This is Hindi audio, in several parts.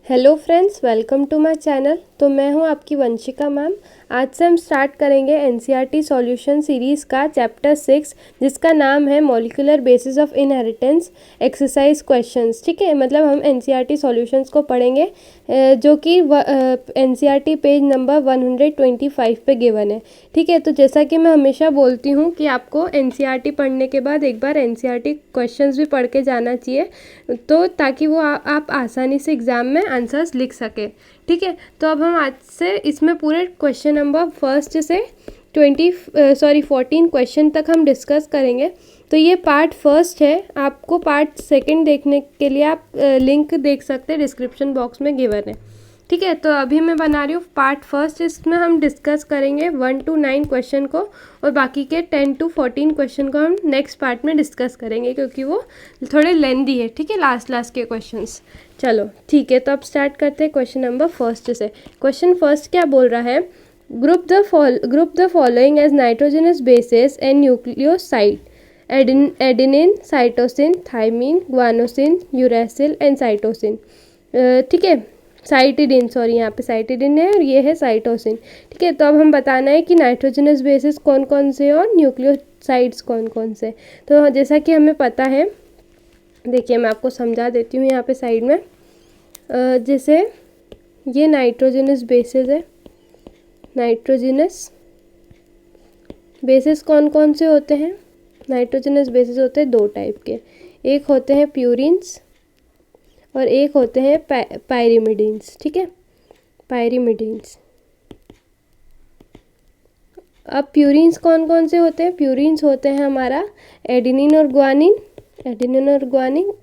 Hello friends, welcome to my channel. तो मैं हूं आपकी वंशिका मैम। आज से हम स्टार्ट करेंगे एनसीईआरटी सॉल्यूशन सीरीज़ का चैप्टर 6, जिसका नाम है molecular basis of inheritance exercise questions. ठीक है, मतलब हम एनसीईआरटी सॉल्यूशंस को पढ़ेंगे जो कि एनसीईआरटी पेज नंबर 125 पे गिवन है। ठीक है, तो जैसा कि मैं हमेशा बोलती हूँ कि आपको एनसीईआरटी पढ़ने के बाद एक बार एनसीईआरटी क्वेश्चंस भी पढ़ के जाना चाहिए, तो ताकि वो आप आसानी से एग्ज़ाम में आंसर्स लिख सके। ठीक है, तो अब हम आज से इसमें पूरे क्वेश्चन नंबर फर्स्ट से 14 क्वेश्चन तक हम डिस्कस करेंगे। तो ये पार्ट फर्स्ट है। आपको पार्ट सेकंड देखने के लिए आप लिंक देख सकते हैं, डिस्क्रिप्शन बॉक्स में गिवन है। ठीक है, तो अभी मैं बना रही हूँ पार्ट फर्स्ट। इसमें हम डिस्कस करेंगे 1 to 9 क्वेश्चन को, और बाकी के 10 to 14 क्वेश्चन को हम नेक्स्ट पार्ट में डिस्कस करेंगे, क्योंकि वो थोड़े लेंदी है। ठीक है, लास्ट के क्वेश्चंस। चलो ठीक है, तो अब स्टार्ट करते हैं क्वेश्चन नंबर फर्स्ट से। क्वेश्चन फर्स्ट क्या बोल रहा है? Group the following as nitrogenous bases and nucleoside: adenine, cytosine, thymine, guanosine, uracil and cytosine. ठीक है, साइटिडिन, सॉरी यहाँ पे साइटिडिन है और ये है साइटोसिन। ठीक है, तो अब हम बताना है कि नाइट्रोजनस बेसिस कौन कौन से और न्यूक्लियोसाइड्स कौन कौन से। तो जैसा कि हमें पता है, देखिए मैं आपको समझा देती हूँ यहाँ पे साइड में। जैसे ये नाइट्रोजनस बेसिस है। नाइट्रोजनस बेसिस कौन कौन से होते हैं? नाइट्रोजनस बेसिस होते हैं दो टाइप के, एक होते हैं प्यूरिन्स और एक होते हैं पायरिमिडीन्स। ठीक है, पायरिमिडीन्स। अब प्यूरिन्स कौन कौन से होते हैं? प्यूरिन्स होते हैं हमारा एडेनिन और ग्वानिन,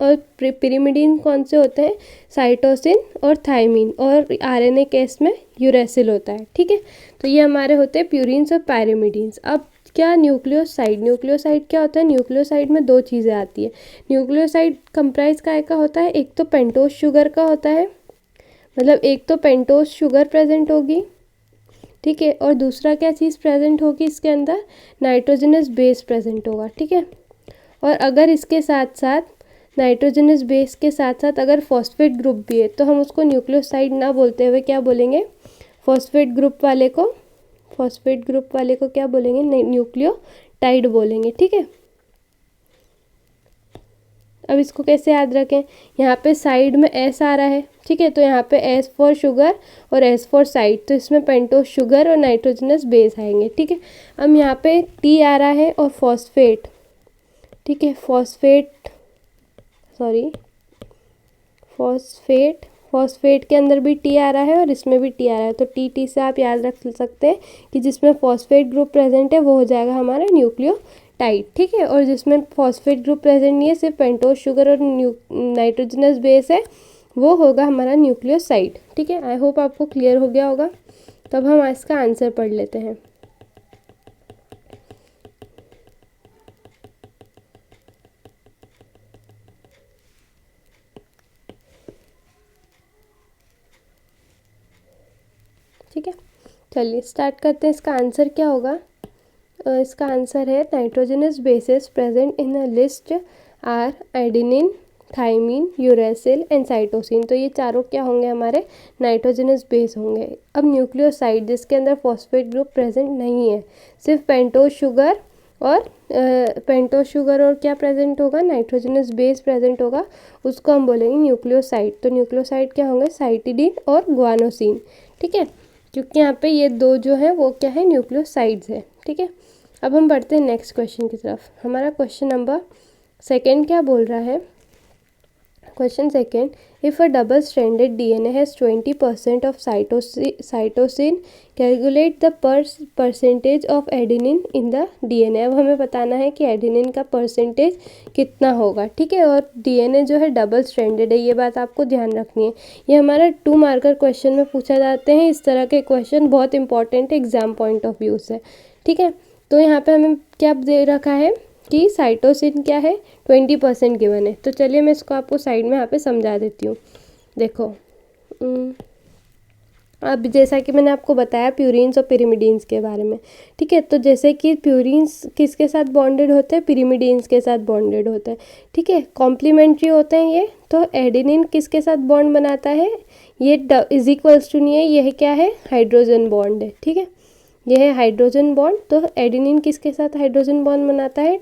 और पिरिमिडीन कौन से होते हैं? साइटोसिन और थाइमिन, और आरएनए केस में यूरेसिल होता है। ठीक है, तो ये हमारे होते हैं प्यूरिन्स और पायरिमिडीन्स। अब क्या न्यूक्लियोसाइड? न्यूक्लियोसाइड क्या होता है? न्यूक्लियोसाइड में दो चीज़ें आती है। न्यूक्लियोसाइड कंप्राइज का होता है, एक तो पेंटोस शुगर का होता है, मतलब एक तो पेंटोस शुगर प्रेजेंट होगी। ठीक है, और दूसरा क्या चीज़ प्रेजेंट होगी इसके अंदर? नाइट्रोजनस बेस प्रेजेंट होगा। ठीक है, और अगर इसके साथ साथ नाइट्रोजनस बेस के साथ साथ अगर फॉस्फेट ग्रुप भी है, तो हम उसको न्यूक्लियोसाइड ना बोलते हुए क्या बोलेंगे? फॉस्फेट ग्रुप वाले को क्या बोलेंगे? न्यूक्लियोटाइड बोलेंगे। ठीक है, अब इसको कैसे याद रखें? यहाँ पे साइड में एस आ रहा है। ठीक है, तो यहाँ पे एस फॉर शुगर और एस फॉर साइड, तो इसमें पेंटोस शुगर और नाइट्रोजनस बेस आएंगे। ठीक है, अब यहाँ पे टी आ रहा है और फॉस्फेट। ठीक है, फॉस्फेट के अंदर भी टी आ रहा है और इसमें भी टी आ रहा है, तो टी से आप याद रख सकते हैं कि जिसमें फॉस्फेट ग्रुप प्रेजेंट है वो हो जाएगा हमारा न्यूक्लियोटाइड। ठीक है, और जिसमें फॉस्फेट ग्रुप प्रेजेंट नहीं है, सिर्फ पेंटोस शुगर और नाइट्रोजनस बेस है, वो होगा हमारा न्यूक्लियोसाइड। ठीक है, आई होप आपको क्लियर हो गया होगा। तब हम इसका आंसर पढ़ लेते हैं। ठीक है, चलिए स्टार्ट करते हैं। इसका आंसर क्या होगा? इसका आंसर है nitrogenous bases present in a list are adenine, thymine, uracil and cytosine. तो ये चारों क्या होंगे? हमारे नाइट्रोजनस बेस होंगे। अब न्यूक्लियोसाइड जिसके अंदर फॉस्फेट ग्रुप प्रेजेंट नहीं है, सिर्फ पेंटोस शुगर और क्या प्रेजेंट होगा? नाइट्रोजनस बेस प्रेजेंट होगा, उसको हम बोलेंगे न्यूक्लियोसाइड। तो न्यूक्लियोसाइड क्या होंगे? साइटिडिन और ग्वानोसिन। ठीक है, क्योंकि यहाँ पे ये दो जो है वो क्या है? न्यूक्लियोसाइड्स है। ठीक है, अब हम बढ़ते हैं नेक्स्ट क्वेश्चन की तरफ। हमारा क्वेश्चन नंबर सेकेंड क्या बोल रहा है? Question second: if a double stranded DNA has 20% of cytosine, calculate the percentage of adenine in the DNA. अब हमें बताना है कि एडेनिन का परसेंटेज कितना होगा। ठीक है, और डीएनए जो है डबल स्ट्रैंडेड है, ये बात आपको ध्यान रखनी है। ये हमारा 2 मार्कर क्वेश्चन में पूछा जाते हैं। इस तरह के क्वेश्चन बहुत इंपॉर्टेंट है एग्जाम पॉइंट ऑफ व्यू से। ठीक है, तो यहाँ पे हमें क्या दे रखा है कि साइटोसिन क्या है? 20% गिवन है। तो चलिए मैं इसको आपको साइड में यहाँ पे समझा देती हूँ। देखो, अब जैसा कि मैंने आपको बताया प्यूरिन्स और पिरिमिडीन्स के बारे में, ठीक है। तो जैसे कि प्यूरिन्स किसके साथ बॉन्डेड होते हैं, पिरिमिडीन्स के साथ बॉन्डेड होते हैं, ठीक है, कॉम्प्लीमेंट्री होते हैं ये। तो एडेनिन किसके साथ बॉन्ड बनाता है, ये इज इक्वल्स टू नहीं है, यह क्या है, हाइड्रोजन बॉन्ड है, ठीक है, यह है हाइड्रोजन बॉन्ड। तो एडेनिन किसके साथ हाइड्रोजन बॉन्ड बनाता है,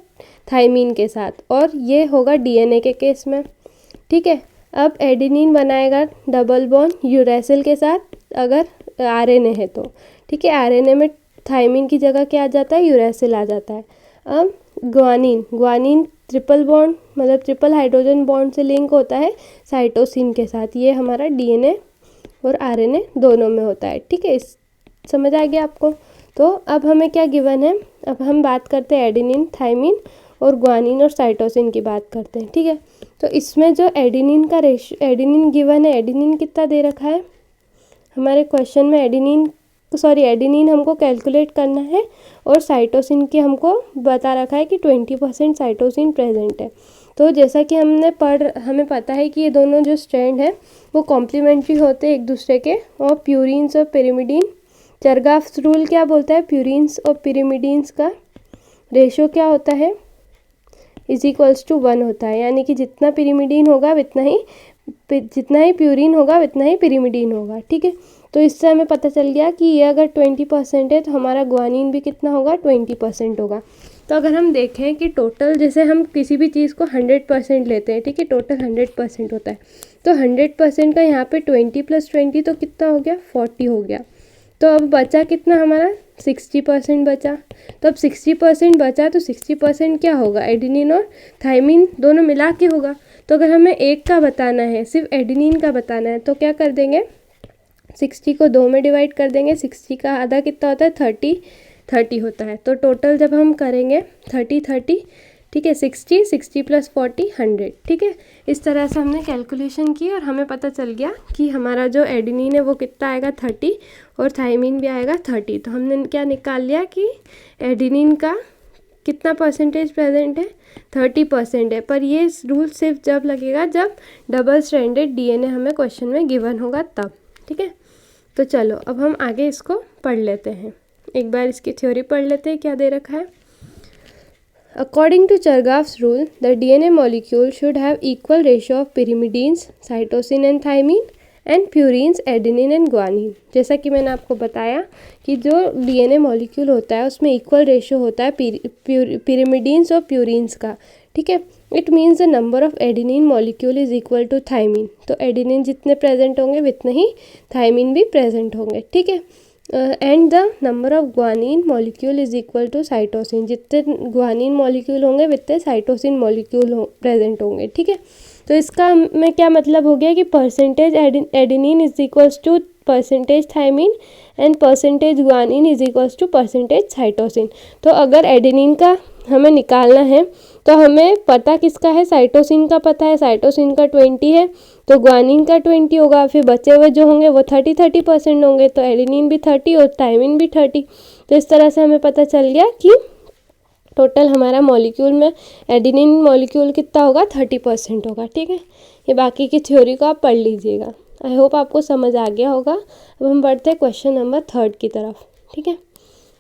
थाइमीन के साथ, और ये होगा डीएनए के केस में, ठीक है। अब एडेनिन बनाएगा डबल बॉन्ड यूरेसिल के साथ अगर आरएनए है तो, ठीक है, आरएनए में थाइमीन की जगह क्या आ जाता है, यूरेसिल आ जाता है। अब ग्वानिन ट्रिपल बॉन्ड मतलब ट्रिपल हाइड्रोजन बॉन्ड से लिंक होता है साइटोसिन के साथ, ये हमारा डीएनए और आरएनए दोनों में होता है, ठीक है। इस समझ आ गया आपको। तो अब हमें क्या गिवन है, अब हम बात करते हैं एडेनिन, थाइमीन और ग्वानिन और साइटोसिन की बात करते हैं, ठीक है। तो इसमें जो एडेनिन का एडेनिन गिवन है, एडेनिन कितना दे रखा है हमारे क्वेश्चन में, एडेनिन हमको कैलकुलेट करना है और साइटोसिन की हमको बता रखा है कि 20% साइटोसिन प्रेजेंट है। तो जैसा कि हमें पता है कि ये दोनों जो स्ट्रैंड है वो कॉम्प्लीमेंट्री होते हैं एक दूसरे के, और प्यूरिन्स और पिरिमिडीन, चरगाफ रूल क्या बोलता है, प्यूरिन्स और पिरिमिडीन्स का रेशो क्या होता है, इज इक्वल्स टू 1 होता है, यानी कि जितना पिरिमिडीन होगा जितना ही प्यूरिन होगा उतना ही पिरिमिडीन होगा, ठीक है। तो इससे हमें पता चल गया कि ये अगर 20% है तो हमारा ग्वानिन भी कितना होगा, 20% होगा। तो अगर हम देखें कि टोटल, जैसे हम किसी भी चीज़ को 100% लेते हैं, ठीक है, टोटल 100% होता है, तो 100% का यहाँ पे 20 + 20 तो कितना हो गया, 40 हो गया। तो अब बचा कितना हमारा, 60% बचा। तो अब 60% बचा तो 60% क्या होगा, एडेनिन और थाइमीन दोनों मिला के होगा। तो अगर हमें एक का बताना है, सिर्फ एडेनिन का बताना है, तो क्या कर देंगे, 60 को 2 में डिवाइड कर देंगे, 60 का आधा कितना होता है, 30 होता है। तो टोटल जब हम करेंगे 30, ठीक है, 60 + 40 100, ठीक है। इस तरह से हमने कैलकुलेशन की और हमें पता चल गया कि हमारा जो एडेनिन है वो कितना आएगा, 30, और थाइमीन भी आएगा 30। तो हमने क्या निकाल लिया कि एडेनिन का कितना परसेंटेज प्रेजेंट है, 30% है। पर ये रूल सिर्फ जब लगेगा जब डबल स्ट्रैंडेड डीएनए हमें क्वेश्चन में गिवन होगा तब, ठीक है। तो चलो अब हम आगे इसको पढ़ लेते हैं, एक बार इसकी थ्योरी पढ़ लेते हैं क्या दे रखा है। According to Chargaff's rule, the DNA molecule should have equal ratio of pyrimidines, cytosine and thymine, and purines, adenine and guanine। जैसा कि मैंने आपको बताया कि जो DNA मॉलिक्यूल होता है उसमें इक्वल रेशियो होता है पिरिमिडीन्स और प्यूरिन्स का, ठीक है। It means the number of adenine molecule is equal to thymine. तो एडेनिन जितने प्रेजेंट होंगे उतने ही थाइमीन भी प्रेजेंट होंगे, ठीक है। And the number of guanine molecule is equal to cytosine, जितने ग्वानिन मॉलिक्यूल होंगे उतने साइटोसिन मॉलिक्यूल प्रेजेंट होंगे, ठीक है। तो इसका में क्या मतलब हो गया कि percentage adenine is equals to percentage thymine and percentage guanine is equals to percentage cytosine. तो अगर एडेनिन का हमें निकालना है तो हमें पता किसका है, साइटोसिन का पता है, साइटोसिन का 20 है तो ग्वानिन का 20 होगा, फिर बचे हुए जो होंगे वो 30% होंगे, तो एडेनिन भी 30 और थाइमीन भी 30। तो इस तरह से हमें पता चल गया कि टोटल हमारा मॉलिक्यूल में एडेनिन मॉलिक्यूल कितना होगा, 30% होगा, ठीक है। ये बाकी की थ्योरी को आप पढ़ लीजिएगा। आई होप आपको समझ आ गया होगा। अब हम बढ़ते हैं क्वेश्चन नंबर 3 की तरफ, ठीक है।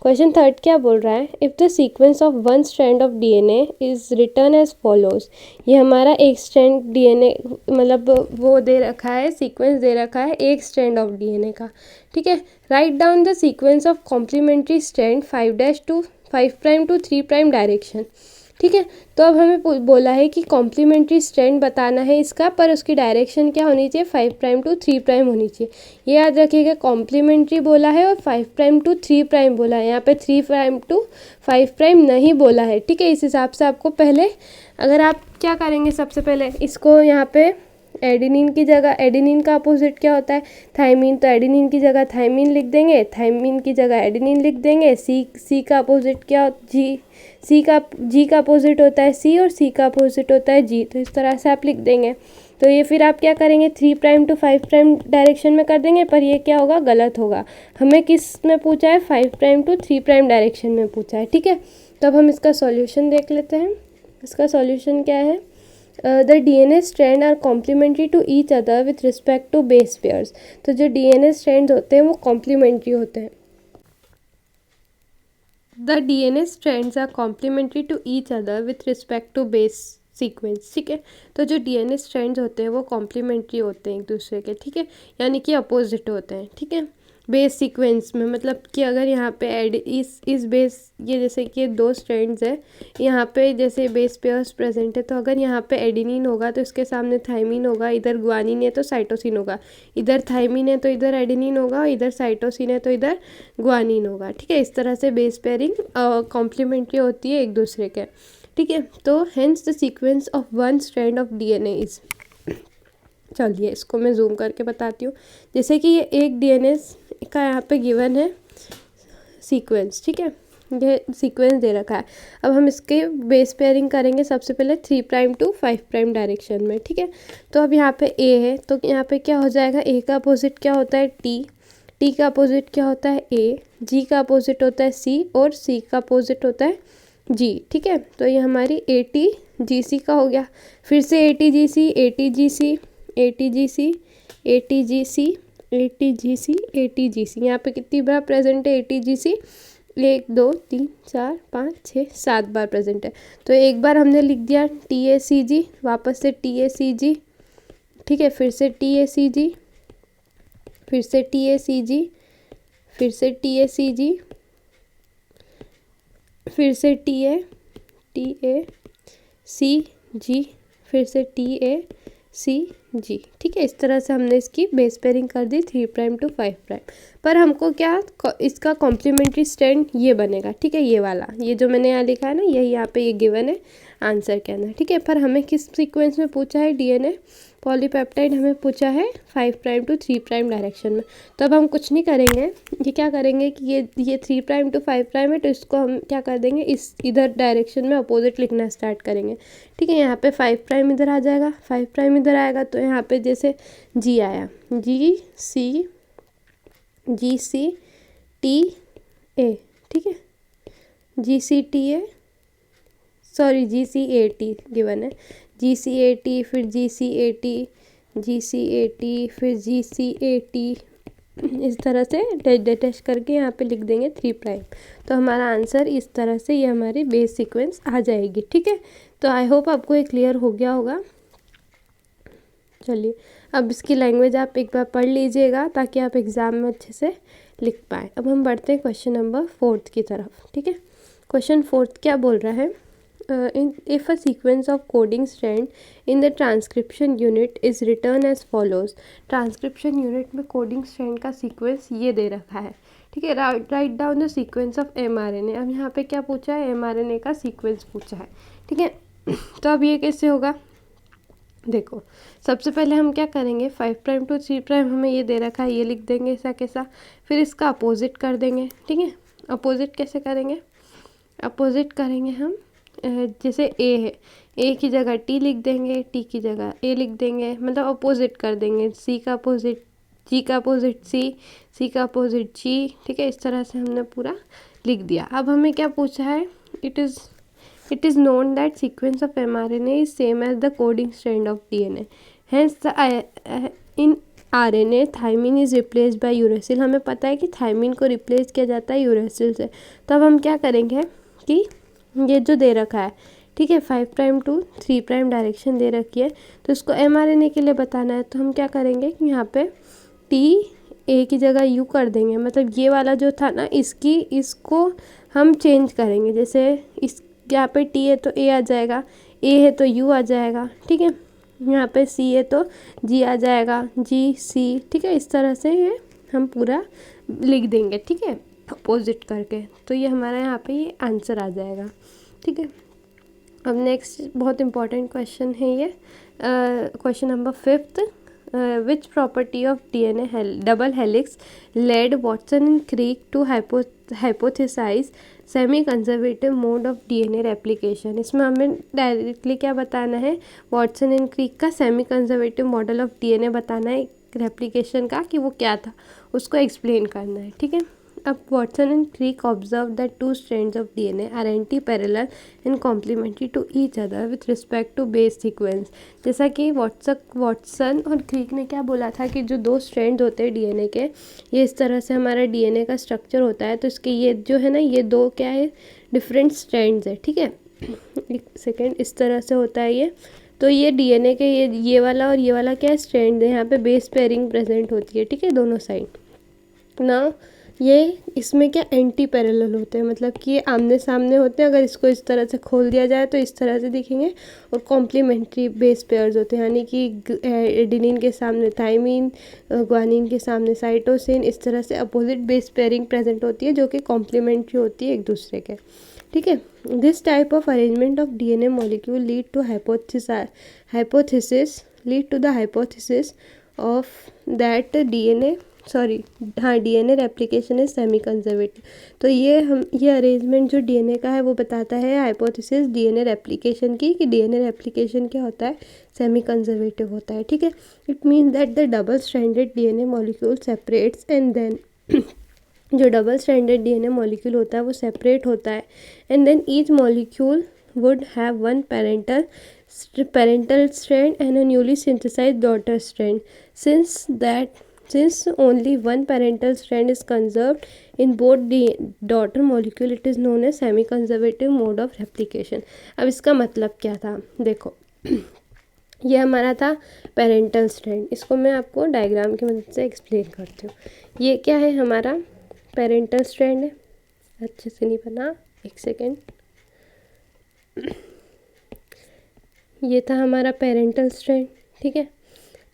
क्वेश्चन 3 क्या बोल रहा है, if the sequence of one strand of DNA is written as follows. ये हमारा एक स्ट्रैंड डीएनए मतलब वो दे रखा है, सीक्वेंस दे रखा है एक स्ट्रैंड ऑफ डीएनए का, ठीक है। Write down the sequence of complementary strand 5' to 3' direction, ठीक है। तो अब हमें बोला है कि कॉम्प्लीमेंट्री स्ट्रैंड बताना है इसका, पर उसकी डायरेक्शन क्या होनी चाहिए, 5' to 3' होनी चाहिए। ये याद रखिएगा, कॉम्प्लीमेंट्री बोला है और 5' to 3' बोला है, यहाँ पे 3' to 5' नहीं बोला है, ठीक है। इस हिसाब से आपको पहले, अगर आप क्या करेंगे, सबसे पहले इसको यहाँ पे एडेनिन की जगह, एडेनिन का अपोजिट क्या होता है, थाइमीन, तो एडेनिन की जगह थाइमीन लिख देंगे, थाइमीन की जगह एडेनिन लिख देंगे। सी का अपोजिट क्या, जी का अपोजिट होता है सी, और सी का अपोजिट होता है जी, तो इस तरह से आप लिख देंगे। तो ये फिर आप क्या करेंगे, 3' to 5' डायरेक्शन में कर देंगे, पर ये क्या होगा, गलत होगा। हमें किस में पूछा है, 5' to 3' डायरेक्शन में पूछा है, ठीक है। तब हम इसका सॉल्यूशन देख लेते हैं। इसका सॉल्यूशन क्या है, the DNA strand are complementary to each other with respect to base pairs. तो जो डीएनए स्ट्रैंड होते हैं वो कॉम्प्लीमेंट्री होते हैं। The DNA strands are complementary to each other with respect to base sequence. ठीक है, तो जो डीएनए स्ट्रैंड्स होते हैं वो कॉम्प्लीमेंट्री होते हैं एक दूसरे के। ठीक है, यानी कि अपोजिट होते हैं। ठीक है, बेस सीक्वेंस में मतलब कि अगर यहाँ पे एड इस बेस, ये जैसे कि दो स्ट्रैंड्स है, यहाँ पे जैसे बेस पेयर्स प्रेजेंट है, तो अगर यहाँ पे एडेनिन होगा तो इसके सामने थाइमिन होगा, इधर गुआनिन है तो साइटोसिन होगा, इधर थाइमिन है तो इधर एडेनिन होगा, इधर साइटोसिन है तो इधर गुआनिन होगा। ठीक है, इस तरह से बेस पेयरिंग कॉम्प्लीमेंट्री होती है एक दूसरे के। ठीक है, तो hence the sequence of one strand of DNA is, चलिए इसको मैं जूम करके बताती हूँ। जैसे कि ये एक डीएनए का यहाँ पे गिवन है सीक्वेंस। ठीक है, ये सीक्वेंस दे रखा है। अब हम इसके बेस पेयरिंग करेंगे सबसे पहले 3 प्राइम टू 5 प्राइम डायरेक्शन में। ठीक है, तो अब यहाँ पे ए है तो यहाँ पे क्या हो जाएगा, ए का अपोजिट क्या होता है टी, टी का अपोजिट क्या होता है ए, जी का अपोजिट होता है सी और सी का अपोजिट होता है जी। ठीक है, तो ये हमारी ए टी जी सी का हो गया। फिर से A T G C, A T G C, A T G C, A T G C, A T G C, A T G C. यहाँ पे कितनी बार प्रेजेंट है ए टी जी सी, 1 2 3 4 5 6 7 बार प्रेजेंट है। तो एक बार हमने लिख दिया टी ए सी जी, वापस से टी ए सी जी। ठीक है, फिर से टी ए सी जी, फिर से टी ए सी जी, फिर से टी ए सी जी, फिर से टी ए सी जी, फिर से टी ए सी जी। ठीक है, इस तरह से हमने इसकी बेस पेयरिंग कर दी 3 प्राइम टू 5 प्राइम। पर हमको क्या इसका कॉम्प्लीमेंट्री स्ट्रैंड ये बनेगा। ठीक है, ये वाला, ये जो मैंने यहाँ लिखा है ना, यही यहाँ पे ये गिवन है आंसर के अंदर। ठीक है, पर हमें किस सीक्वेंस में पूछा है, डीएनए पॉलीपेप्टाइड हमें पूछा है 5 प्राइम टू 3 प्राइम डायरेक्शन में। तो अब हम कुछ नहीं करेंगे, ये क्या करेंगे कि ये 3 प्राइम टू 5 प्राइम है, तो इसको हम क्या कर देंगे, इस इधर डायरेक्शन में अपोजिट लिखना स्टार्ट करेंगे। ठीक है, यहाँ पे 5 प्राइम इधर आ जाएगा, 5 प्राइम इधर आएगा, तो यहाँ पे जैसे जी आया, जी सी टी ए। ठीक है, G C T A, sorry G C A T given है, जी सी ए टी, फिर जी C A T, G C A T, फिर जी सी ए टी, इस तरह से डैश डैश करके यहाँ पे लिख देंगे 3 प्राइम। तो हमारा आंसर इस तरह से ये हमारी बेस सीक्वेंस आ जाएगी। ठीक है, तो आई होप आपको ये क्लियर हो गया होगा। चलिए अब इसकी लैंग्वेज आप एक बार पढ़ लीजिएगा ताकि आप एग्ज़ाम में अच्छे से लिख पाएँ। अब हम बढ़ते हैं क्वेश्चन नंबर 4 की तरफ। ठीक है, क्वेश्चन 4 क्या बोल रहा है, if a sequence of coding strand in the transcription unit is written as follows। Transcription unit में कोडिंग स्ट्रैंड का सीक्वेंस ये दे रखा है। ठीक है, write down the sequence of mRNA। अब यहाँ पे क्या पूछा है, mRNA का सीक्वेंस पूछा है। ठीक है, तो अब ये कैसे होगा, देखो सबसे पहले हम क्या करेंगे, 5 प्राइम टू 3 प्राइम हमें ये दे रखा है, ये लिख देंगे ऐसा कैसा, फिर इसका अपोजिट कर देंगे। ठीक है, अपोजिट कैसे करेंगे, अपोजिट करेंगे हम जैसे ए है, ए की जगह टी लिख देंगे, टी की जगह ए लिख देंगे, मतलब अपोजिट कर देंगे, सी का अपोजिट जी का अपोजिट सी, सी का अपोजिट जी। ठीक है, इस तरह से हमने पूरा लिख दिया। अब हमें क्या पूछा है, it is known that sequence of mRNA is same as the coding strand of DNA, hence in RNA thymine is replaced by uracil. हमें पता है कि थाइमिन को रिप्लेस किया जाता है यूरेसिल से। तो अब हम क्या करेंगे कि ये जो दे रखा है, ठीक है, 5 प्राइम टू 3 प्राइम डायरेक्शन दे रखी है, तो इसको mRNA के लिए बताना है। तो हम क्या करेंगे कि यहाँ पे टी ए की जगह यू कर देंगे, मतलब ये वाला जो था ना इसको हम चेंज करेंगे। जैसे इस यहाँ पे टी है तो ए आ जाएगा, ए है तो यू आ जाएगा। ठीक है, यहाँ पे सी है तो जी आ जाएगा, जी सी। ठीक है, इस तरह से ये हम पूरा लिख देंगे। ठीक है, अपोजिट करके, तो ये हमारा यहाँ पे ये आंसर आ जाएगा। ठीक है, अब नेक्स्ट बहुत इम्पॉर्टेंट क्वेश्चन है ये, question number 5। Which property of DNA double helix led Watson and Crick to hypothesise semi conservative mode of DNA replication. इसमें हमें डायरेक्टली क्या बताना है, वॉटसन एंड क्रीक का semi conservative model of DNA बताना है रेप्लिकेशन का, कि वो क्या था उसको एक्सप्लेन करना है। ठीक है, अब Watson and Crick observe that two strands of DNA are anti parallel and complementary to each other with respect to base sequence. जैसा कि वॉटसन और क्रिक ने क्या बोला था कि जो दो स्ट्रैंड होते हैं डीएनए के, ये इस तरह से हमारा डीएनए का स्ट्रक्चर होता है, तो इसके ये जो है ना, ये दो क्या है, डिफरेंट स्ट्रैंड्स है, ठीक है। एक सेकेंड, इस तरह से होता है ये। तो ये डीएनए के ये वाला और ये वाला क्या है, स्ट्रैंड है। यहाँ पे बेस पेयरिंग प्रेजेंट होती है, ठीक है, दोनों साइड ना। ये इसमें क्या एंटी पैरेलल होते हैं, मतलब कि ये आमने सामने होते हैं। अगर इसको इस तरह से खोल दिया जाए तो इस तरह से दिखेंगे। और कॉम्प्लीमेंट्री बेस पेयर्स होते हैं, यानी कि एडेनिन के सामने थाइमिन, ग्वानिन के सामने साइटोसिन, इस तरह से अपोजिट बेस पेयरिंग प्रेजेंट होती है जो कि कॉम्प्लीमेंट्री होती है एक दूसरे के, ठीक है। This type of arrangement of DNA molecule lead to hypothesis of that DNA replication is semi conservative. तो ये अरेंजमेंट जो डीएनए का है वो बताता है हाइपोथेसिस डीएनए रेप्लिकेशन की, कि डीएनए रेप्लिकेशन क्या होता है, सेमी कंजर्वेटिव होता है, ठीक है। It means that the double stranded DNA molecule separates and then जो डबल स्ट्रैंडेड डीएनए मॉलिक्यूल होता है वो सेपरेट होता है, and then each molecule would have one parental strand and a newly synthesized daughter strand. Since only one parental strand is conserved in both the daughter molecule, it is known as semi-conservative mode of replication. अब इसका मतलब क्या था, देखो ये हमारा था पेरेंटल स्ट्रैंड। इसको मैं आपको डायग्राम की मदद से एक्सप्लेन करती हूँ। ये क्या है, हमारा पेरेंटल स्ट्रैंड है। अच्छे से नहीं बना, एक सेकेंड। ये था हमारा पेरेंटल स्ट्रैंड, ठीक है।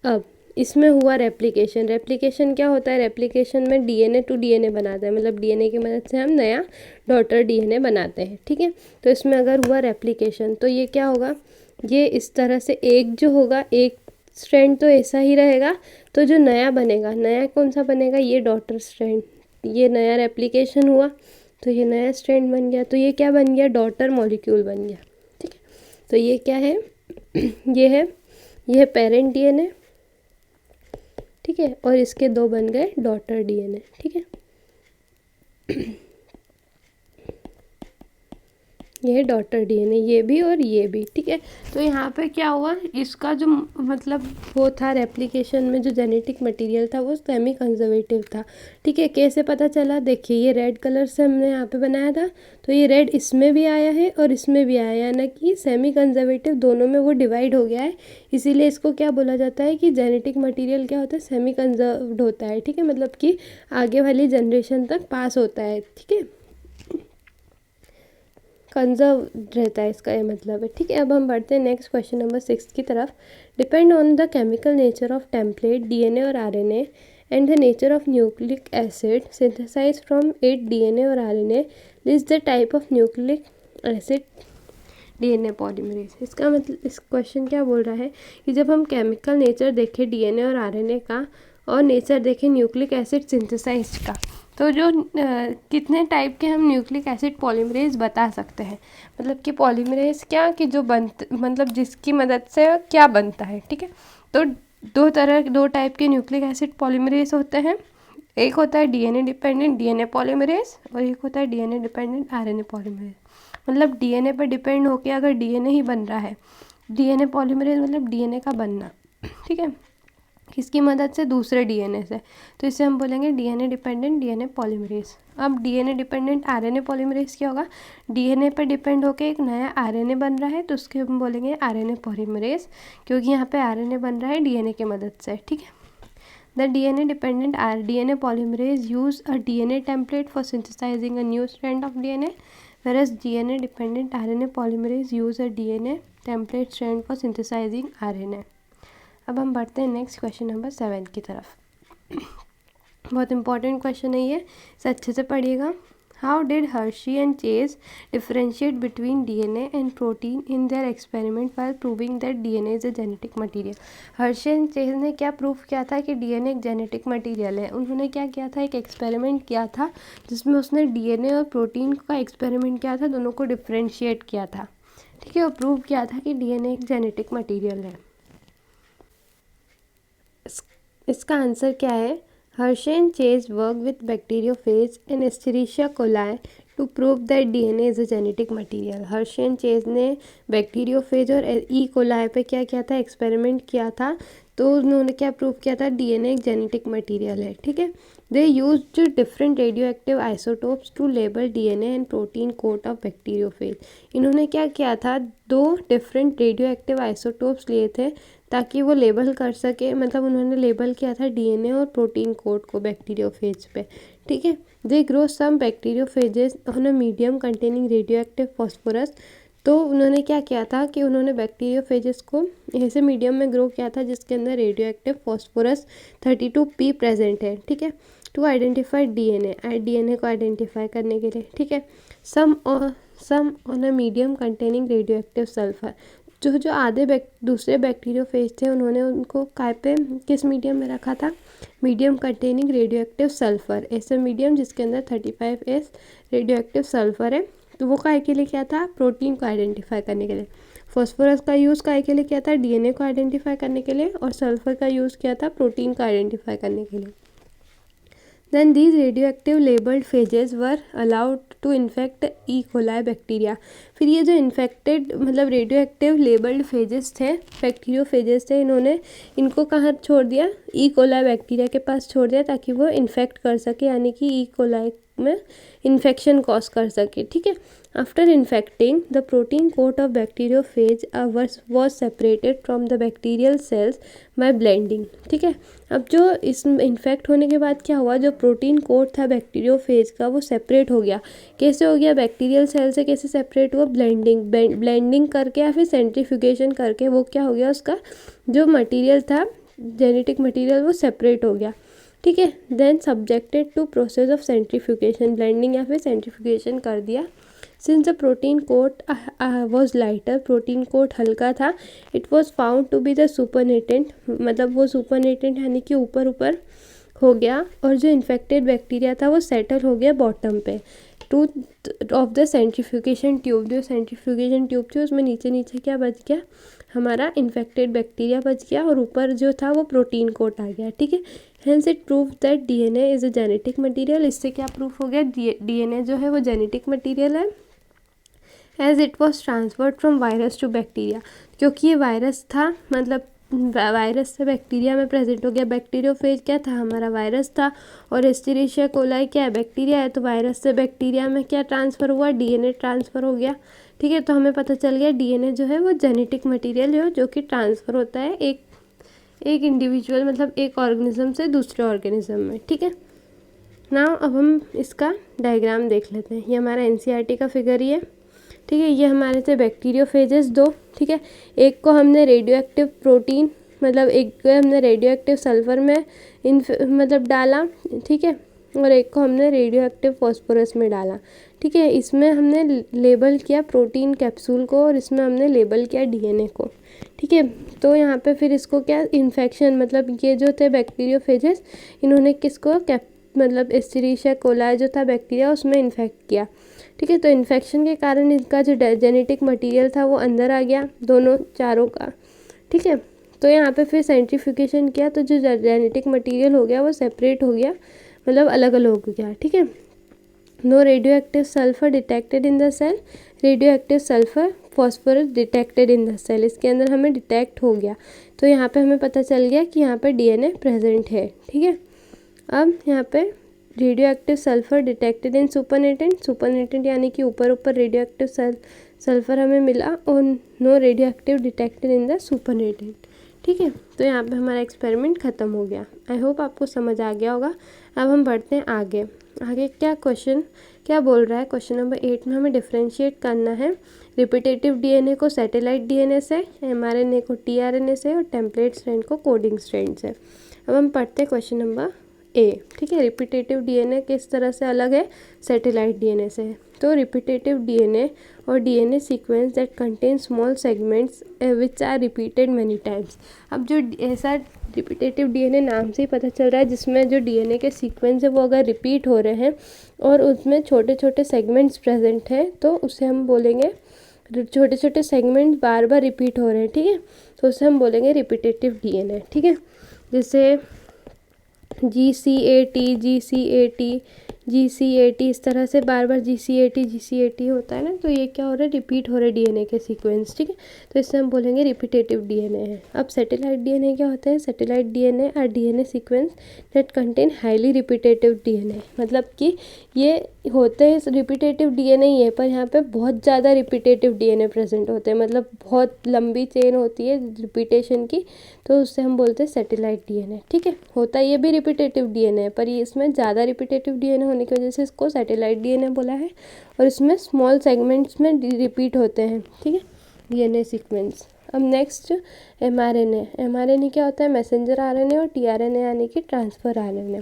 अब इसमें हुआ रेप्लिकेशन क्या होता है, रेप्लिकेशन में डीएनए टू डीएनए बनाता है, मतलब डीएनए की मदद से हम नया डॉटर डीएनए बनाते हैं, ठीक है। तो इसमें अगर हुआ रेप्लिकेशन तो ये क्या होगा, ये इस तरह से एक जो होगा, एक स्ट्रैंड तो ऐसा ही रहेगा, तो जो नया बनेगा, नया कौन सा बनेगा, ये डॉटर स्ट्रैंड। ये नया रेप्लिकेशन हुआ तो ये नया स्ट्रैंड बन गया, तो ये क्या बन गया, डॉटर मॉलिक्यूल बन गया, ठीक है। तो ये क्या है, ये है पेरेंट डीएनए, ठीक है, और इसके दो बन गए डॉटर डीएनए, ठीक है। ये है डॉटर डीएनए, ये भी और ये भी, ठीक है। तो यहाँ पे क्या हुआ, इसका जो मतलब वो था रेप्लिकेशन में जो जेनेटिक मटेरियल था वो सेमी कंजर्वेटिव था, ठीक है। कैसे पता चला, देखिए ये रेड कलर से हमने यहाँ पे बनाया था, तो ये रेड इसमें भी आया है और इसमें भी आया है, यानी कि सेमी कंजर्वेटिव दोनों में वो डिवाइड हो गया है। इसीलिए इसको क्या बोला जाता है कि जेनेटिक मटीरियल क्या होता है, सेमी कंजर्व्ड होता है, ठीक है, मतलब कि आगे वाली जनरेशन तक पास होता है, ठीक है, कंजर्व रहता है, इसका ये मतलब है, ठीक है। अब हम बढ़ते हैं नेक्स्ट क्वेश्चन नंबर 6 की तरफ। Depend on the chemical nature of template DNA और RNA and the nature of nucleic acid synthesize from it DNA और RNA, list the type of nucleic acid DNA polymerase. इसका मतलब, इस क्वेश्चन क्या बोल रहा है कि जब हम केमिकल नेचर देखें डीएनए और आरएनए का, और नेचर देखें न्यूक्लिक एसिड सिंथेसाइज का, तो जो कितने टाइप के हम न्यूक्लिक एसिड पॉलीमरेज बता सकते हैं, मतलब कि पॉलीमरेज क्या, कि जो मतलब जिसकी मदद से क्या बनता है, ठीक है। तो दो टाइप के न्यूक्लिक एसिड पॉलीमरेज होते हैं। एक होता है डीएनए डिपेंडेंट डीएनए पॉलीमरेज और एक होता है डीएनए डिपेंडेंट आरएनए पॉलीमरेज। मतलब डीएनए पर डिपेंड होकर अगर डीएनए ही बन रहा है, डीएनए पॉलीमरेज मतलब डीएनए का बनना, ठीक है, किसकी मदद से, दूसरे डीएनए से, तो इसे हम बोलेंगे डीएनए डिपेंडेंट डीएनए पॉलीमरेज। अब डीएनए डिपेंडेंट आरएनए पॉलीमरेज क्या होगा, डीएनए पर डिपेंड होकर एक नया आरएनए बन रहा है, तो उसके हम बोलेंगे आरएनए पॉलीमरेज, क्योंकि यहाँ पे आरएनए बन रहा है डीएनए की मदद से, ठीक है। The DNA dependent DNA polymerase use a DNA template for synthesising a new strand of DNA, whereas DNA dependent RNA polymerase use a DNA template strand for synthesizing RNA। अब हम बढ़ते हैं नेक्स्ट क्वेश्चन नंबर 7 की तरफ। बहुत इंपॉर्टेंट क्वेश्चन है ये, इसे अच्छे से पढ़िएगा। How did Hershey and chase differentiate between DNA and protein in their experiment while proving that DNA is a genetic material. Hershey and chase ने क्या प्रूफ किया था कि डीएनए एक जेनेटिक मटेरियल है। उन्होंने क्या किया था, एक एक्सपेरिमेंट किया था जिसमें उसने डीएनए और प्रोटीन का एक्सपेरिमेंट किया था, दोनों को डिफ्रेंशिएट किया था, ठीक है, और प्रूव किया था कि डीएनए एक जेनेटिक मटीरियल है। इसका आंसर क्या है, Hershey and Chase worked with bacteriophage and Escherichia coli to prove that DNA is a genetic material. Hershey and Chase ने बैक्टीरियोफेज और ई कोलाई पे क्या किया था, एक्सपेरिमेंट किया था, तो उन्होंने क्या प्रूव किया था, डीएनए एक जेनेटिक मटेरियल है, ठीक है। They used different radio active isotopes to label DNA and protein coat of bacteriophage. इन्होंने क्या किया था, 2 डिफरेंट रेडियो एक्टिव आइसोटोप्स लिए थे ताकि वो लेबल कर सके, मतलब उन्होंने लेबल किया था डीएनए और प्रोटीन कोड को बैक्टीरियोफेज पे, ठीक है। They grow some bacteriophages on a medium containing radio active phosphorus. तो उन्होंने क्या किया था कि उन्होंने बैक्टीरियोफेजेस को ऐसे मीडियम में ग्रो किया था जिसके अंदर radio active phosphorus 32P present है, ठीक है, टू आइडेंटिफाई डीएनए को आइडेंटिफाई करने के लिए, ठीक है। Some on a medium containing radio active sulphur. जो आधे दूसरे बैक्टीरियोफेज थे उन्होंने उनको काय पे किस मीडियम में रखा था, medium containing radio active sulphur, ऐसे मीडियम जिसके अंदर 35S रेडियो एक्टिव सल्फर है। तो वो काय के लिए किया था, प्रोटीन को आइडेंटिफाई करने के लिए। फॉस्फोरस का यूज़ काय के लिए किया था, डीएनए को आइडेंटिफाई करने के लिए, और सल्फर का यूज़ किया था प्रोटीन को आइडेंटिफाई करने के लिए। Then these radioactive labeled phages were allowed to infect E. coli bacteria. फिर ये जो इन्फेक्टेड मतलब रेडियो एक्टिव लेबल्ड फेजेस थे, बैक्टीरियोफेजेस थे, इन्होंने इनको कहाँ छोड़ दिया, ई कोलाई बैक्टीरिया के पास छोड़ दिया ताकि वो इन्फेक्ट कर सके, यानी कि ई कोलाई में इन्फेक्शन कॉज कर सके, ठीक है। After infecting the protein coat of bacteriophage was separated from the bacterial cells by blending, ठीक है। अब जो इस इन्फेक्ट होने के बाद क्या हुआ, जो प्रोटीन कोट था बैक्टीरियोफेज का वो सेपरेट हो गया। कैसे हो गया, बैक्टीरियल सेल से कैसे सेपरेट हुआ, ब्लेंडिंग करके या फिर सेंट्रीफ्यूगेशन करके वो क्या हो गया, उसका जो मटेरियल था जेनेटिक मटेरियल वो सेपरेट हो गया, ठीक है। Then subjected to process of centrifugation, blending या फिर सेंट्रीफ्यूगेशन कर दिया। Since the protein coat was lighter, protein coat हल्का था, it was found to be the supernatant, मतलब वो सुपरनेटेंट यानी कि ऊपर ऊपर हो गया, और जो इन्फेक्टेड बैक्टीरिया था वो सेटल हो गया बॉटम पे two of the centrifugation tube. जो सेंट्रीफ्यूगेशन ट्यूब थी उसमें नीचे नीचे क्या बच गया, हमारा इन्फेक्टेड बैक्टीरिया बच गया, और ऊपर जो था वो प्रोटीन कोट आ गया, ठीक है। Hence it prove that DNA is a genetic material. इससे क्या प्रूफ हो गया, डीएनए जो है वो जेनेटिक मटेरियल है, as it was transferred from virus to bacteria, क्योंकि ये वायरस था, मतलब वायरस से बैक्टीरिया में प्रेजेंट हो गया। बैक्टीरियोफेज क्या था, हमारा वायरस था, और एस्चेरिशिया कोलाई क्या है, बैक्टीरिया है, तो वायरस से बैक्टीरिया में क्या ट्रांसफ़र हुआ, डीएनए ट्रांसफ़र हो गया, ठीक है। तो हमें पता चल गया डीएनए जो है वो जेनेटिक मटेरियल है जो कि ट्रांसफ़र होता है एक इंडिविजुअल, मतलब एक ऑर्गेनिज्म से दूसरे ऑर्गेनिज्म में, ठीक है ना। अब हम इसका डायग्राम देख लेते हैं। ये हमारा एनसीईआरटी का फिगर ही है, ठीक है। ये हमारे थे बैक्टीरियोफेजेस 2, ठीक है। एक को हमने रेडियो एक्टिव प्रोटीन, मतलब एक को हमने रेडियो एक्टिव सल्फर में मतलब डाला, ठीक है, और एक को हमने रेडियो एक्टिव फॉस्फोरस में डाला, ठीक है। इसमें हमने लेबल किया प्रोटीन कैप्सूल को, और इसमें हमने लेबल किया डीएनए को, ठीक है। तो यहाँ पे फिर इसको क्या इन्फेक्शन, मतलब ये जो थे बैक्टीरियोफेजेस, इन्होंने किसको मतलब एस्चेरिशिया कोलाई जो था बैक्टीरिया उसमें इन्फेक्ट किया, ठीक है। तो इन्फेक्शन के कारण इनका जो जेनेटिक मटेरियल था वो अंदर आ गया, दोनों चारों का, ठीक है। तो यहाँ पे फिर सेंट्रीफ्यूगेशन किया तो जो जेनेटिक मटेरियल हो गया वो सेपरेट हो गया, मतलब अलग अलग हो गया, ठीक है। No radioactive sulphur detected in the cell, radioactive sulphur phosphorus detected in the cell, इसके अंदर हमें डिटेक्ट हो गया। तो यहाँ पे हमें पता चल गया कि यहाँ पे डीएनए प्रेजेंट है, ठीक है। अब यहाँ पे रेडियो एक्टिव सल्फर डिटेक्टेड इन सुपरनेटेंट यानी कि ऊपर ऊपर रेडियो एक्टिव सल्फर हमें मिला, और no radioactive detected in the supernatant, ठीक है। तो यहाँ पे हमारा एक्सपेरिमेंट ख़त्म हो गया। आई होप आपको समझ आ गया होगा। अब हम बढ़ते हैं आगे क्या क्वेश्चन क्या बोल रहा है। क्वेश्चन नंबर 8 में हमें डिफ्रेंशिएट करना है रिपीटेटिव डीएनए को सैटेलाइट डीएनए से, एमआरएनए को टीआरएनए से, और टेम्पलेट स्ट्रैंड को कोडिंग स्ट्रैंड से। अब हम पढ़ते हैं क्वेश्चन नंबर ए, ठीक है। रिपीटेटिव डीएनए किस तरह से अलग है सैटेलाइट डीएनए से। तो रिपीटेटिव डीएनए और DNA sequence that contain small segments which are repeated many times. अब जो ऐसा रिपीटेटिव डीएनए नाम से ही पता चल रहा है जिसमें जो डीएनए के सीक्वेंस है वो अगर रिपीट हो रहे हैं और उसमें छोटे छोटे सेगमेंट्स प्रेजेंट हैं तो उसे हम बोलेंगे, छोटे छोटे सेगमेंट बार बार रिपीट हो रहे हैं, ठीक है, तो उसे हम बोलेंगे रिपीटेटिव डीएनए, ठीक है। जैसे GCAT GCAT GCAT, इस तरह से बार बार GCAT होता है ना, तो ये क्या हो रहा है, रिपीट हो रहा है डीएनए के सीक्वेंस, ठीक है। तो इससे हम बोलेंगे रिपीटेटिव डीएनए है। अब सैटेलाइट डीएनए क्या होता है, satellite DNA are DNA sequence that contain highly repetitive DNA, मतलब कि ये होते हैं रिपीटेटिव डीएनए ही है, पर यहाँ पे बहुत ज़्यादा रिपीटेटिव डीएनए प्रेजेंट होते हैं, मतलब बहुत लंबी चेन होती है रिपीटेशन की, तो उससे हम बोलते हैं सैटेलाइट डीएनए, ठीक है। होता ये भी रिपीटेटिव डीएनए है, पर ये इसमें ज़्यादा रिपीटेटिव डीएनए होने की वजह से इसको सैटेलाइट डीएनए बोला है, और इसमें स्मॉल सेगमेंट्स में रिपीट होते हैं, ठीक है, डीएनए सीक्वेंस। अब नेक्स्ट एमआरएनए। एमआरएनए क्या होता है, मैसेंजर आरएनए और टीआरएनए यानी कि ट्रांसफर आरएनए,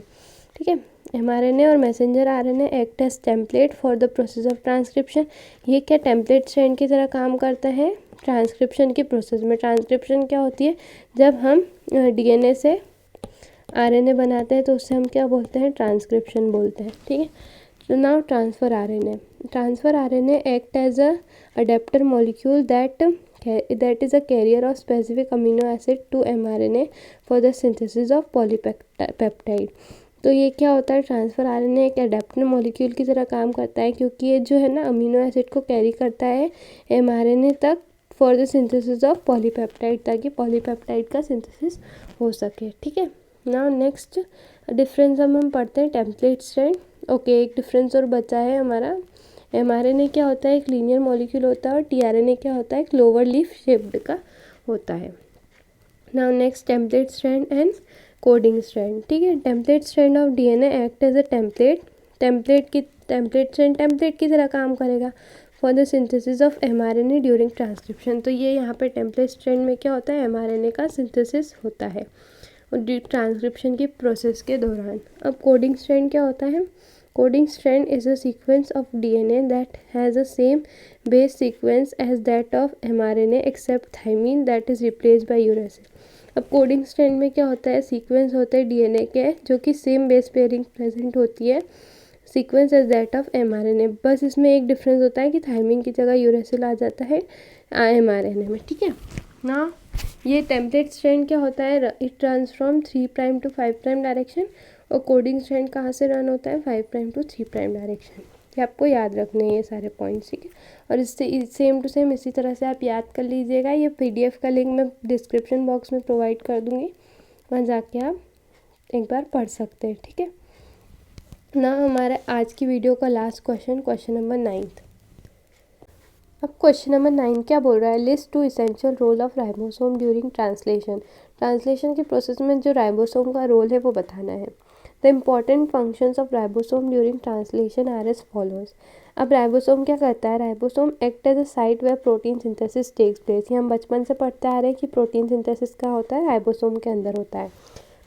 ठीक है। एमआरएनए और messenger RNA act as template for the process of transcription. ये क्या टेम्पलेट स्ट्रैंड की तरह काम करता है ट्रांसक्रिप्शन की प्रोसेस में। ट्रांसक्रिप्शन क्या होती है, जब हम डीएनए से आरएनए बनाते हैं तो उससे हम क्या बोलते हैं, ट्रांसक्रिप्शन बोलते हैं, ठीक है। तो now transfer RNA. Transfer RNA act as a adapter molecule that is a carrier of specific amino acid to mRNA for the synthesis of polypeptide। तो ये क्या होता है, ट्रांसफर आरएनए एक अडेप्टर मॉलिक्यूल की तरह काम करता है, क्योंकि ये जो है ना अमीनो एसिड को कैरी करता है एमआरएनए तक for the synthesis of polypeptide, ताकि पॉलीपेप्टाइड का सिंथेसिस हो सके, ठीक है। नाउ नेक्स्ट डिफरेंस हम पढ़ते हैं टेम्पलेट स्ट्रैंड। ओके, एक डिफरेंस और बचा है हमारा। एमआरएनए क्या होता है, एक लीनियर मॉलिक्यूल होता है, और टीआरएनए क्या होता है, एक लोअर लीफ शेप्ड का होता है। Now next template strand and coding strand, ठीक है। Template strand of DNA act as a template की तरह काम करेगा for the synthesis of mRNA during transcription. तो ये यहाँ पे टेम्पलेट स्ट्रैंड में क्या होता है, एमआरएनए का सिंथेसिस होता है ट्रांसक्रिप्शन की प्रोसेस के दौरान। अब कोडिंग स्ट्रैंड क्या होता है, coding strand is a sequence of DNA that has the same base sequence as that of mRNA except thymine that is replaced by uracil। अब कोडिंग स्ट्रैंड में क्या होता है, सीक्वेंस होते हैं डीएनए के जो कि सेम बेस पेयरिंग प्रेजेंट होती है sequence as that of mRNA, बस इसमें एक डिफरेंस होता है कि थायमिन की जगह यूरेसिल आ जाता है एमआरएनए में, ठीक है ना। ये टेम्पलेट स्ट्रैंड क्या होता है, it runs from 3' to 5' direction, और कोडिंग स्ट्रैंड कहाँ से रन होता है, 5' to 3' डायरेक्शन। ये आपको याद रखने हैं ये सारे पॉइंट्स, ठीक है। और इससे सेम टू सेम इसी तरह से आप याद कर लीजिएगा। ये पीडीएफ का लिंक मैं डिस्क्रिप्शन बॉक्स में प्रोवाइड कर दूँगी, वहाँ जाके आप एक बार पढ़ सकते हैं, ठीक है ना। हमारे आज की वीडियो का लास्ट क्वेश्चन नंबर 9। अब क्वेश्चन नंबर 9 क्या बोल रहा है, list 2 essential role of ribosome during translation. Translation के प्रोसेस में जो राइबोसोम का रोल है वो बताना है। The important functions of ribosome during translation are as follows. अब राइबोसोम क्या करता है, ribosome act as a site where protein synthesis takes place. ये हम बचपन से पढ़ते आ रहे हैं कि प्रोटीन सिंथेसिस का होता है, राइबोसोम के अंदर होता है,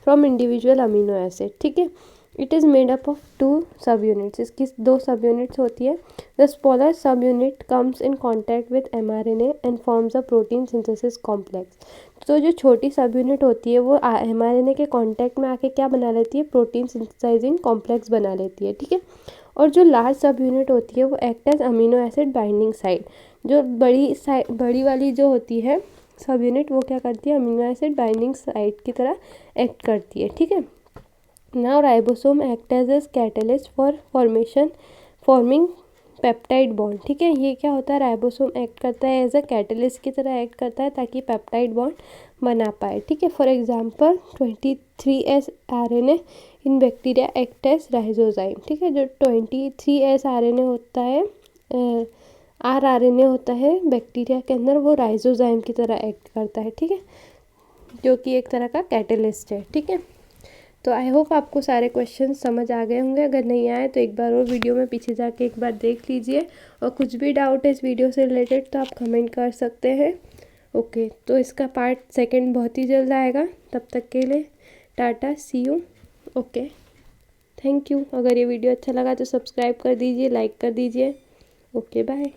फ्रॉम इंडिविजुअल अमीनो एसिड, ठीक है। It is made up of 2 सब यूनिट्स, इसकी 2 सब यूनिट्स होती है। द स्मॉलर सब unit comes in contact with mRNA and forms a protein synthesis complex. तो जो छोटी सब यूनिट होती है वो एमआरएनए के कांटेक्ट में आके क्या बना लेती है, प्रोटीन सिंथेसाइजिंग कॉम्प्लेक्स बना लेती है, ठीक है। और जो लार्ज सब यूनिट होती है वो act as amino acid binding site. जो बड़ी वाली जो होती है सब यूनिट वो क्या करती है, अमीनो एसिड बाइंडिंग साइट की तरह एक्ट करती है, ठीक है। Now ribosome act as a catalyst for forming peptide bond, ठीक है। ये क्या होता है, राइबोसोम एक्ट करता है एज अ कैटलिस्ट की तरह एक्ट करता है ताकि पेप्टाइड बॉन्ड बना पाए, ठीक है। For example 23S RNA in bacteria act as ribozyme, ठीक है। जो 23S RNA होता है RNA होता है बैक्टीरिया के अंदर, वो राइजोजाइम की तरह एक्ट करता है, ठीक है, जो कि एक तरह का कैटलिस्ट है, ठीक है। तो आई होप आपको सारे क्वेश्चन समझ आ गए होंगे। अगर नहीं आए तो एक बार और वीडियो में पीछे जाके एक बार देख लीजिए, और कुछ भी डाउट है इस वीडियो से रिलेटेड तो आप कमेंट कर सकते हैं। ओके, तो इसका पार्ट 2 बहुत ही जल्द आएगा। तब तक के लिए टाटा, सी यू, ओके, थैंक यू। अगर ये वीडियो अच्छा लगा तो सब्सक्राइब कर दीजिए, लाइक कर दीजिए। Okay, bye.